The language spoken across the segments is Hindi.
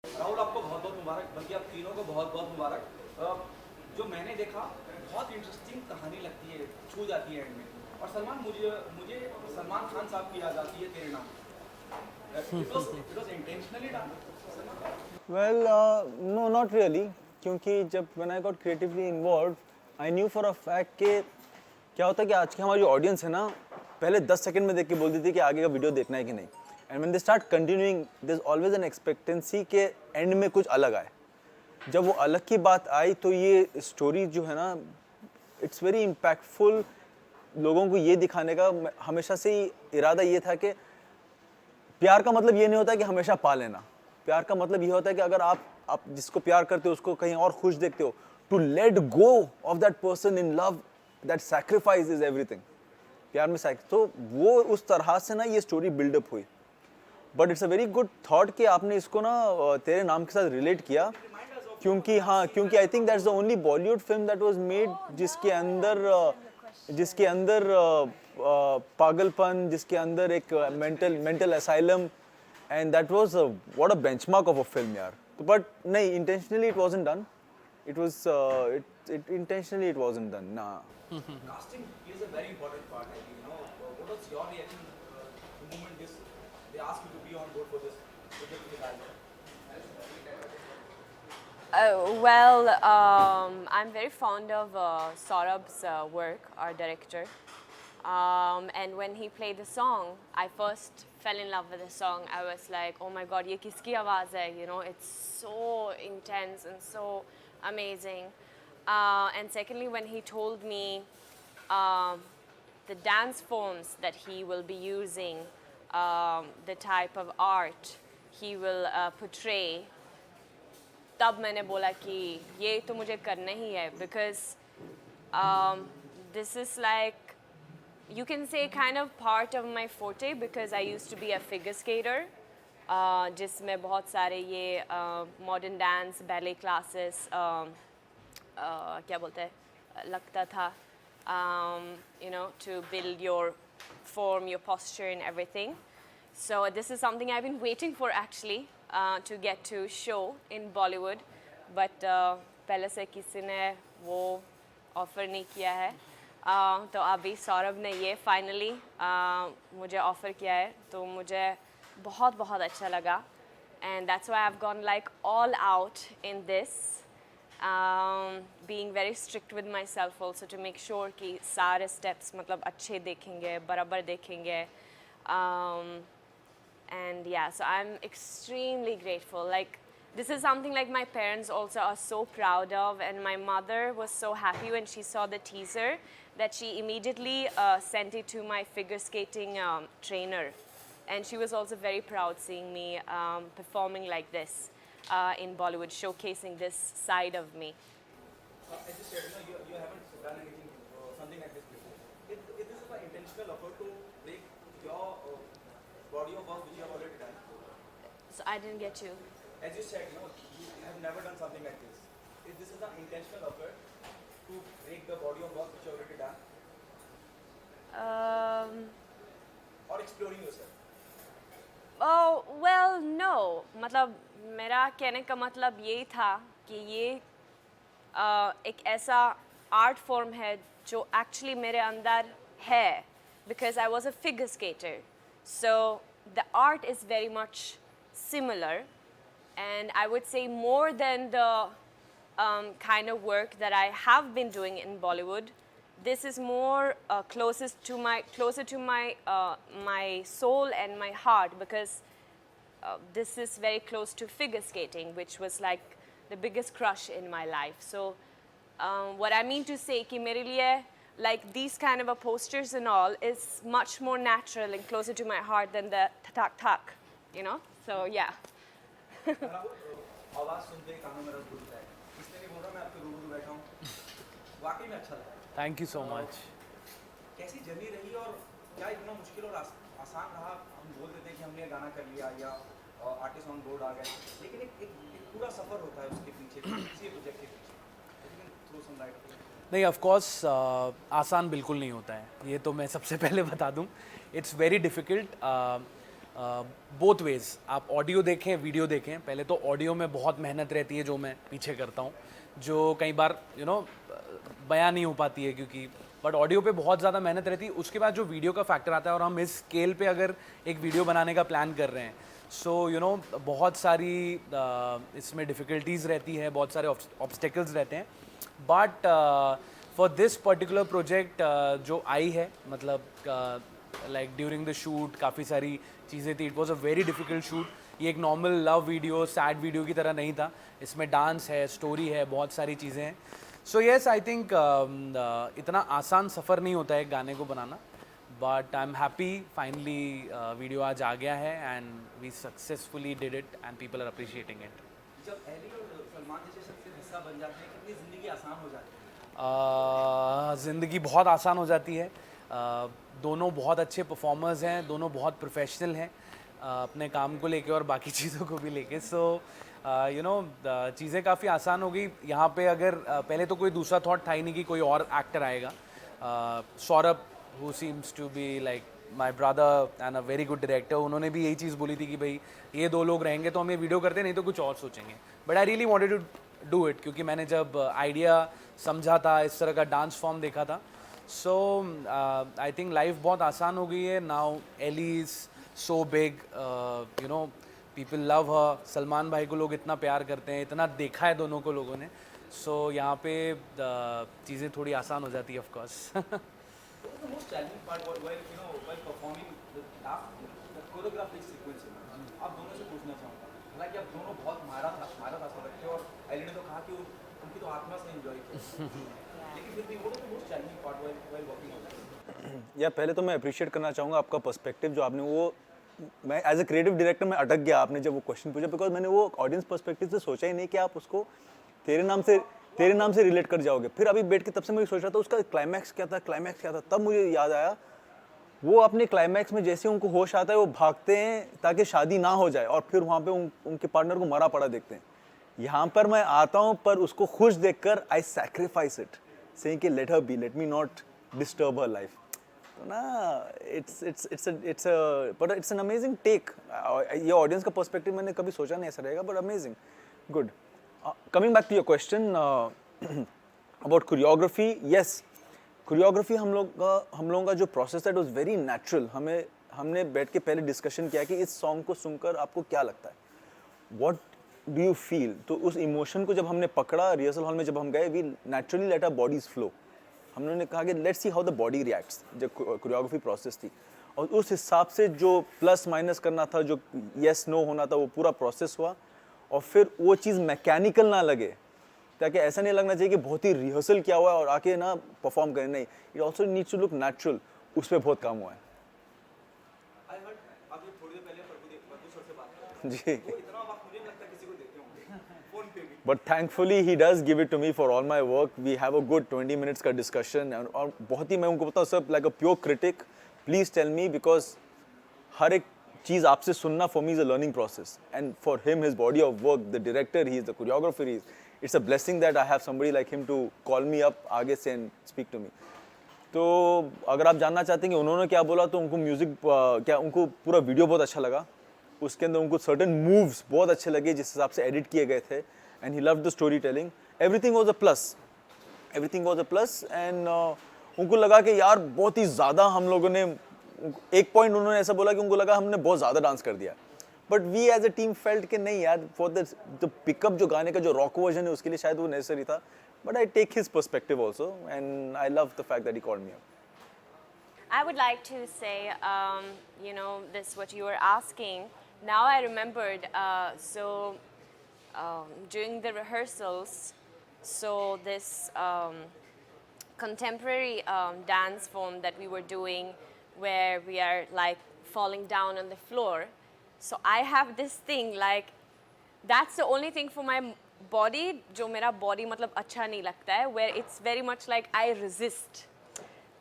राहुल, आपको बहुत बहुत मुबारक, बल्कि आप तीनों को बहुत बहुत मुबारक। जो मैंने देखा, बहुत इंटरेस्टिंग कहानी लगती है, छू जाती है एंड में। और सलमान, मुझे मुझे सलमान खान साहब की याद आती है तेरे नाम। It was intentionally done. Well, no, not really. क्योंकि जब when I got creatively involved, I knew for a fact कि क्या होता है कि आज की हमारी जो ऑडियंस है ना, पहले 10 सेकंड में देख के बोलती थी कि आगे का वीडियो देखना है कि नहीं. And when they start continuing, there's always an expectancy कि एंड में कुछ अलग आए. जब वो अलग की बात आई तो ये स्टोरी जो है ना, इट्स वेरी इम्पैक्टफुल. लोगों को ये दिखाने का हमेशा से ही इरादा ये था कि प्यार का मतलब ये नहीं होता कि हमेशा पा लेना. प्यार का मतलब ये होता है कि अगर आप जिसको प्यार करते हो उसको कहीं और खुश देखते हो, to let go of that person in love, that sacrifice is everything. प्यार में तो वो उस तरह से ना ये स्टोरी बिल्डअप हुई. But it's a very good thought कि आपने इसको ना तेरे नाम के साथ रिलेट किया. क्योंकि I think that's the only Bollywood film that was made जिसके अंदर पागलपन, जिसके अंदर एक mental asylum, and that was what a benchmark of a film यार. बट नहीं, intentionally it wasn't done. It was intentionally it wasn't done ना. Casting plays a very important part. I think, what was your reaction the moment they asked you to be on board for this project with Alka? I'm very fond of Saurabh's work, our director. And when he played the song, I first fell in love with the song. I was like, oh my God, ye kiski awaaz hai? It's so intense and so amazing. And secondly, when he told me the dance forms that he will be using, the type of art he will portray, तब मैंने बोला कि ये तो मुझे करना ही है, because this is like, you can say, kind of part of my forte, because I used to be a figure skater, जिसमें बहुत सारे ये modern dance, ballet classes, क्या बोलते हैं, लगता था, to build your form, your posture and everything. So this is something I've been waiting for actually, to get to show in Bollywood, but पहले से किसी ने वो ऑफ़र नहीं किया है. तो अभी सौरभ ने ये फाइनली मुझे ऑफ़र किया है, तो मुझे बहुत बहुत अच्छा लगा. And that's why I've gone like all out in this, being very strict with myself also to make sure कि सारे steps मतलब अच्छे देखेंगे, बराबर देखेंगे. And yeah, so I'm extremely grateful. Like, this is something like my parents also are so proud of, and my mother was so happy when she saw the teaser that she immediately sent it to my figure skating trainer. And she was also very proud seeing me performing like this in Bollywood, showcasing this side of me. As you said, you haven't done anything, something like this before. Is this an intentional effort to break your body of work which you have already done? So I didn't get you. As you said, you have never done something like this. Is this an intentional effort to break the body of work which you have already done, or exploring yourself? Oh, well, no. मतलब मेरा कहने का मतलब ये था कि ये एक ऐसा आर्ट फॉर्म है जो एक्चुअली मेरे अंदर है, because I was a figure skater. So the art is very much similar, and I would say more than the kind of work that I have been doing in Bollywood. This is more closer to my my soul and my heart, because this is very close to figure skating, which was like the biggest crush in my life. So what I mean to say कि मेरे लिए like these kind of posters and all is much more natural and closer to my heart than the tak. So yeah. आवाज़ सुनते ही कानों में रस घुलता है. इसलिए नहीं बोल रहा, मैं आपके रूबरू बैठा हूँ. वाकई में अच्छा लगा. Thank you so much. कैसी जर्नी रही और क्या इतना मुश्किल और आसान रहा? हम बोल देते हैं कि हमने गाना कर लिया या आर्टिस्ट ऑन बोर्ड आ गए, लेकिन एक पूरा सफ़र होता है उसके पीछे, किसी प्रोजेक्ट के पीछे. Throw some light. नहीं, ऑफ कोर्स आसान बिल्कुल नहीं होता है, ये तो मैं सबसे पहले बता दूं. It's very difficult. Both ways, आप ऑडियो देखें वीडियो देखें। पहले तो ऑडियो में बहुत मेहनत रहती है जो मैं पीछे करता हूँ, जो कई बार बयां नहीं हो पाती है, क्योंकि बट ऑडियो पे बहुत ज़्यादा मेहनत रहती है। उसके बाद जो वीडियो का फैक्टर आता है, और हम इस स्केल पे अगर एक वीडियो बनाने का प्लान कर रहे हैं, सो बहुत सारी इसमें डिफ़िकल्टीज़ रहती है, बहुत सारे ऑब्स्टेकल्स रहते हैं। But for this particular project जो आई है, मतलब लाइक ड्यूरिंग द शूट काफ़ी सारी चीज़ें थी। It was a very difficult shoot. ये एक normal love video, sad video की तरह नहीं था। इसमें डांस है, स्टोरी है, बहुत सारी चीज़ें हैं। सो येस, आई थिंक इतना आसान सफ़र नहीं होता है एक गाने को बनाना, but I am happy finally video आज आ गया है and we successfully did it and people are appreciating it. जब एली और सलमान जैसे शख्स के हिस्सा बन जाते हैं, कितनी ज़िंदगी आसान हो जाती है? ज़िंदगी बहुत आसान हो जाती है। दोनों बहुत अच्छे परफॉर्मर्स हैं, दोनों बहुत प्रोफेशनल हैं अपने काम को लेके और बाकी चीज़ों को भी लेके। सो चीज़ें काफ़ी आसान हो गई यहाँ पे। अगर पहले तो कोई दूसरा थॉट था ही नहीं कि कोई और एक्टर आएगा। Saurabh, who seems to be like my brother and a very good director, उन्होंने भी यही चीज़ बोली थी कि भाई ये दो लोग रहेंगे तो हम ये वीडियो करते, नहीं तो कुछ और सोचेंगे। But I really wanted to do it, क्योंकि मैंने जब आइडिया समझा था, इस तरह का डांस फॉर्म देखा था। सो आई थिंक लाइफ बहुत आसान हो गई है now. Elli is so big, people love her. Salman भाई को लोग इतना प्यार करते हैं, इतना देखा है दोनों को लोगों ने। सो यहाँ पे चीज़ें थोड़ी आसान हो जाती है of course. What was the most challenging part while performing the choreographic sequence? आप दोनों से पूछना चाहूँगा। हालांकि आप दोनों बहुत मारा था सब रखे, और एली ने तो कहा कि उनकी तो आत्मा से एंजॉय किया, लेकिन फिर भी what was the most challenging part while working on that? या पहले तो मैं अप्रिशिएट करना चाहूँगा आपका पर्सपेक्टिव जो आपने वो, मैं एज ए क्रिएटिव डायरेक्टर में अटक गया आपने जब वो क्वेश्चन पूछा, बिकॉज मैंने वो ऑडियंस पर्सपेक्टिव से सोचा ही नहीं कि आप उसको तेरे नाम से रिलेट कर जाओगे। फिर अभी बैठ के तब से मैं सोच रहा था उसका क्लाइमैक्स क्या था, तब मुझे याद आया वो अपने क्लाइमैक्स में जैसे उनको होश आता है वो भागते हैं ताकि शादी ना हो जाए, और फिर वहाँ पे उनके पार्टनर को मरा पड़ा देखते हैं। यहाँ पर मैं आता हूँ पर उसको खुश देखकर आई सैक्रिफाइस इट, सेइंग कि let her be, let me not disturb her life. तो ना इट्स एन अमेजिंग टेक। ये ऑडियंस का पर्सपेक्टिव मैंने कभी सोचा नहीं ऐसा रहेगा, but amazing, good. Coming back to your question about choreography, yes, choreography हम लोगों का जो प्रोसेस है इट वाज वेरी नेचुरल। हमने बैठ के पहले डिस्कशन किया कि इस सॉन्ग को सुनकर आपको क्या लगता है, व्हाट डू यू फील। तो उस इमोशन को जब हमने पकड़ा रिहर्सल हॉल में, जब हम गए, we naturally let our bodies flow. हमने कहा कि let's see how the body reacts, जब कोरियोग्राफी प्रोसेस थी, और उस हिसाब से जो प्लस माइनस करना था, जो येस नो होना था, वो पूरा प्रोसेस हुआ। और फिर वो चीज़ मैकेनिकल ना लगे, ताकि ऐसा नहीं लगना चाहिए कि बहुत ही रिहर्सल किया हुआ है और आके ना परफॉर्म करें, नहीं, it also needs to look natural. उस पर बहुत काम हुआ है। I heard, आप ये थोड़ी देर पहले प्रभु सर से बात कर रहे जी, थे, वो इतना वक्त मुझे नहीं लगता किसी को देते होंगे फोन पे भी। But thankfully he does give it to me for all my work. We have a good 20 minutes का डिस्कशन, और बहुत ही, मैं उनको बताऊँ सब like a pure critic, please tell me, because हर एक चीज़ आपसे सुनना for me is a learning process, and for him his body of work, the director, he is the choreographer, it's a blessing that I have somebody like him to call me up आगे से एंड स्पीक टू मी। तो अगर आप जानना चाहते हैं कि उन्होंने क्या बोला, तो उनको म्यूज़िक उनको पूरा वीडियो बहुत अच्छा लगा, उसके अंदर उनको सर्टेन मूव्स बहुत अच्छे लगे जिस हिसाब से एडिट किए गए थे, and he loved the story telling, everything was a plus, and उनको लगा कि यार बहुत ही ज़्यादा हम लोगों ने, एक पॉइंट उन्होंने ऐसा बोला कि उनको लगा हमने बहुत ज़्यादा डांस कर दिया, but we as a team felt कि नहीं यार, फॉर द पिकअप जो गाने का जो रॉक वर्जन है उसके लिए शायद वो नेसेसरी था, but I take his perspective also, and I love the fact that he called me up. I would like to say, this what you were asking. Now I remembered. During the rehearsals, so this contemporary dance form that we were doing, where we are like falling down on the floor. So I have this thing like, that's the only thing for my body, जो मेरा body मतलब अच्छा नहीं लगता है, where it's very much like I resist.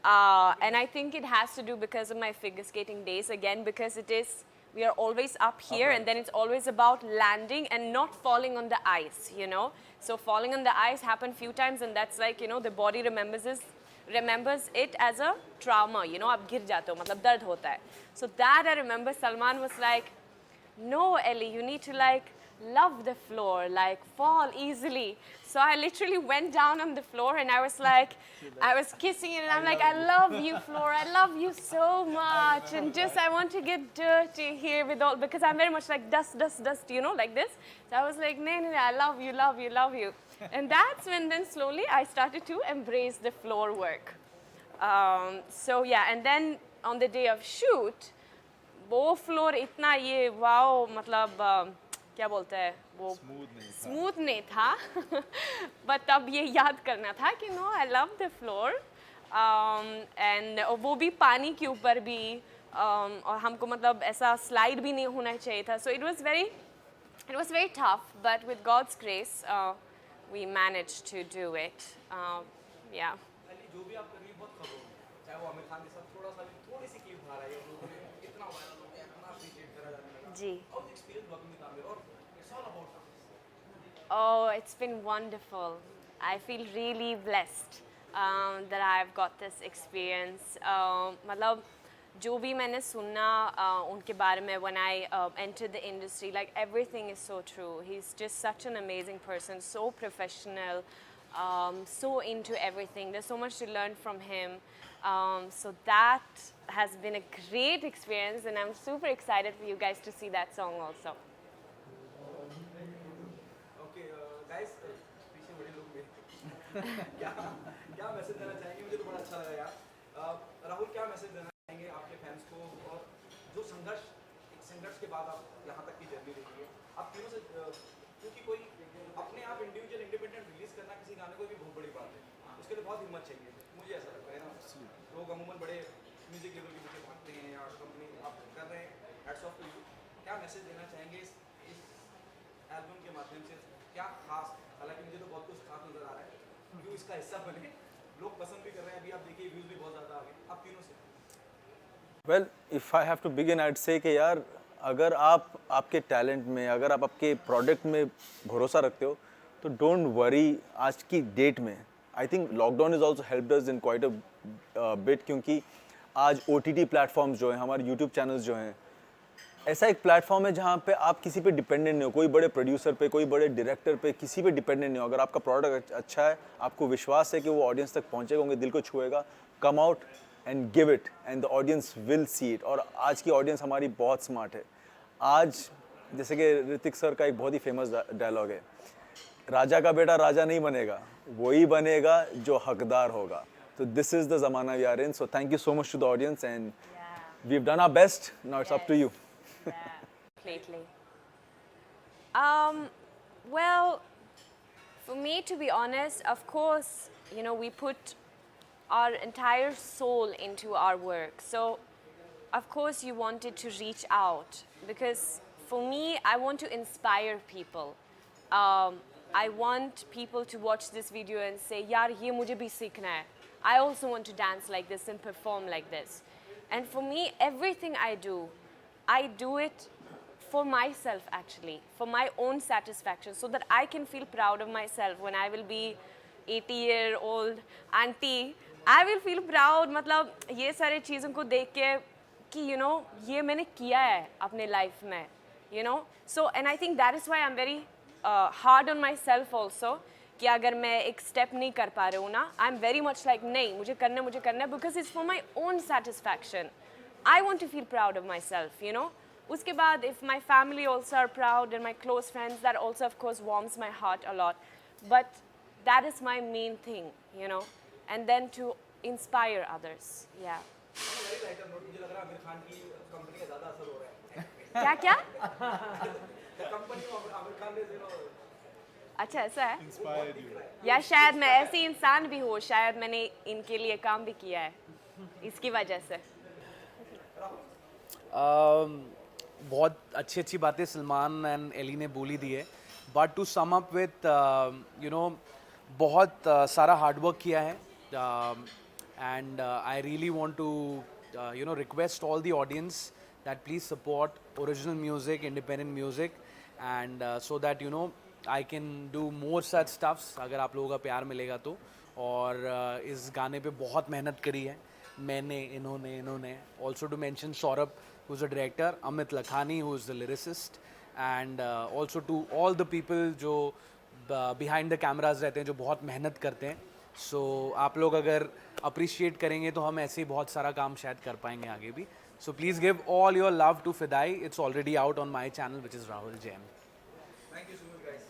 And I think it has to do because of my figure skating days again, because we are always up here, and then it's always about landing and not falling on the ice, So falling on the ice happened few times, and that's like, the body remembers it as a trauma, you know, आप गिर जाते हो, मतलब दर्द होता है. So that I remember Salman was like, no, Ellie, you need to like love the floor, like fall easily. So I literally went down on the floor and I was like, I was kissing it and I'm like, I love you, floor, I love you so much. And just, I want to get dirty here with all, because I'm very much like dust, dust, dust, you know, like this. So I was like, no, no, no, I love you, love you, love you. And that's when then slowly I started to embrace the floor work. So yeah, and then on the day of shoot, वो फ्लोर इतना ये वाओ मतलब क्या बोलते हैं वो स्मूथ नहीं था बट तब ये याद करना था कि no I love the floor and वो भी पानी के ऊपर भी और हमको मतलब ऐसा स्लाइड भी नहीं होना चाहिए था so it was very tough but with God's grace we managed to do it या जो भी आप कर रही हैं बहुत खबर चाहे वो आमिर खान के साथ थोड़ा सा भी थोड़ी सी क्लिप आ रही है लोगों ने इतना वायरल हो गया इतना अप्रिशिएट करा जाने लगा जी और एक्सपीरियंस वर्किंग विद आमिर और it's all about Oh, it's been wonderful. I feel really blessed that I've got this experience. मतलब जो भी मैंने सुना उनके बारे में when I entered the industry, like everything is so true. He's just such an amazing person, so professional, so into everything. There's so much to learn from him. So that has been a great experience and I'm super excited for you guys to see that song also. Guys पीछे बड़े लोग मेरे क्या क्या मैसेज देना चाहेंगे मुझे तो बड़ा अच्छा लगा यार राहुल क्या मैसेज देना चाहेंगे आपके फैंस को और जो संघर्ष के बाद आप यहाँ तक की जर्नी देखी है आप तीनों से क्योंकि कोई अपने आप इंडिविजुअल इंडिपेंडेंट रिलीज करना किसी गाने को भी बहुत बड़ी बात है उसके लिए बहुत हिम्मत चाहिए मुझे ऐसा लगता है ना लोग अमूमन बड़े म्यूजिक लेवल के पीछे भागते हैं या कंपनी आप कर रहे हैं हैट्स ऑफ टू यू क्या मैसेज देना चाहेंगे इस एल्बम के माध्यम से क्या खास हालांकि मुझे तो बहुत कुछ खास नजर आ रहा है क्यों इसका हिस्सा बने लोग पसंद भी कर रहे हैं अभी आप देखिए व्यूज भी बहुत ज़्यादा आ गए आप तीनों से well if I have to begin I would say कि यार अगर आप आपके टैलेंट में अगर आप आपके प्रोडक्ट में भरोसा रखते हो तो डोंट वरी आज की डेट में I think lockdown is also helped us in quite a bit क्योंकि आज OTT प्लेटफॉर्म्स जो हैं हमारे यूट्यूब चैनल्स जो हैं ऐसा एक प्लेटफॉर्म है जहाँ पे आप किसी पे डिपेंडेंट नहीं हो कोई बड़े प्रोड्यूसर पे कोई बड़े डायरेक्टर पे किसी पे डिपेंडेंट नहीं हो अगर आपका प्रोडक्ट अच्छा है आपको विश्वास है कि वो ऑडियंस तक पहुँचेगा उनके दिल को छुएगा come out and give it and the audience will see it और आज की ऑडियंस हमारी बहुत स्मार्ट है आज जैसे कि ऋतिक सर का एक बहुत ही फेमस डायलॉग है राजा का बेटा राजा नहीं बनेगा वही बनेगा जो हकदार होगा तो दिस इज़ द ज़माना we are in so thank you so much to the audience and we have done our best now it's up to you Completely. Well, for me, to be honest, of course, you know, we put our entire soul into our work. So, of course, you wanted to reach out because for me, I want to inspire people. I want people to watch this video and say, "Yaar, ye mujhe bhi seekhna hai. I also want to dance like this and perform like this." And for me, everything I do it for myself actually, for my own satisfaction, so that I can feel proud of myself when I will be 80-year-old auntie. I will feel proud मतलब ये सारे चीज़ों को देख के कि you know ये मैंने किया है अपने life में, you know. So and I think that is why I'm very hard on myself also कि अगर मैं एक step नहीं कर पा रही हूँ ना, I'm very much like नहीं मुझे करना है because it's for my own satisfaction. I want to feel proud of myself, you know. उसके बाद if my family also are proud and my close friends, that also of course warms my heart a lot. But that is my main thing, you know. And then to inspire others, yeah. मुझे लग रहा है आमिर खान की कंपनी का ज़्यादा असर हो रहा है क्या कंपनी में आमिर खान ने अच्छा ऐसा है या शायद मैं ऐसी इंसान भी हूँ शायद मैंने इनके लिए काम भी किया है इसकी वजह से बहुत अच्छी अच्छी बातें सलमान एंड एली ने बोली दी है but to sum up with you know बहुत सारा हार्डवर्क किया है and I really want to you know request all the audience that please support original music independent music and so that you know I can do more such stuffs अगर आप लोगों का प्यार मिलेगा तो और इस गाने पे बहुत मेहनत करी है मैंने, इन्होंने also to mention Saurabh who is the director, Amit Lakhani who is the lyricist, and also to all the people जो बिहाइंड द कैमराज रहते हैं, जो बहुत मेहनत करते हैं. सो आप लोग अगर अप्रिशिएट करेंगे तो हम ऐसे ही बहुत सारा काम शायद कर पाएंगे आगे भी. So please give all your love to Fidaai. It's already out on my channel which is Rahul Jain. Thank you so much, guys.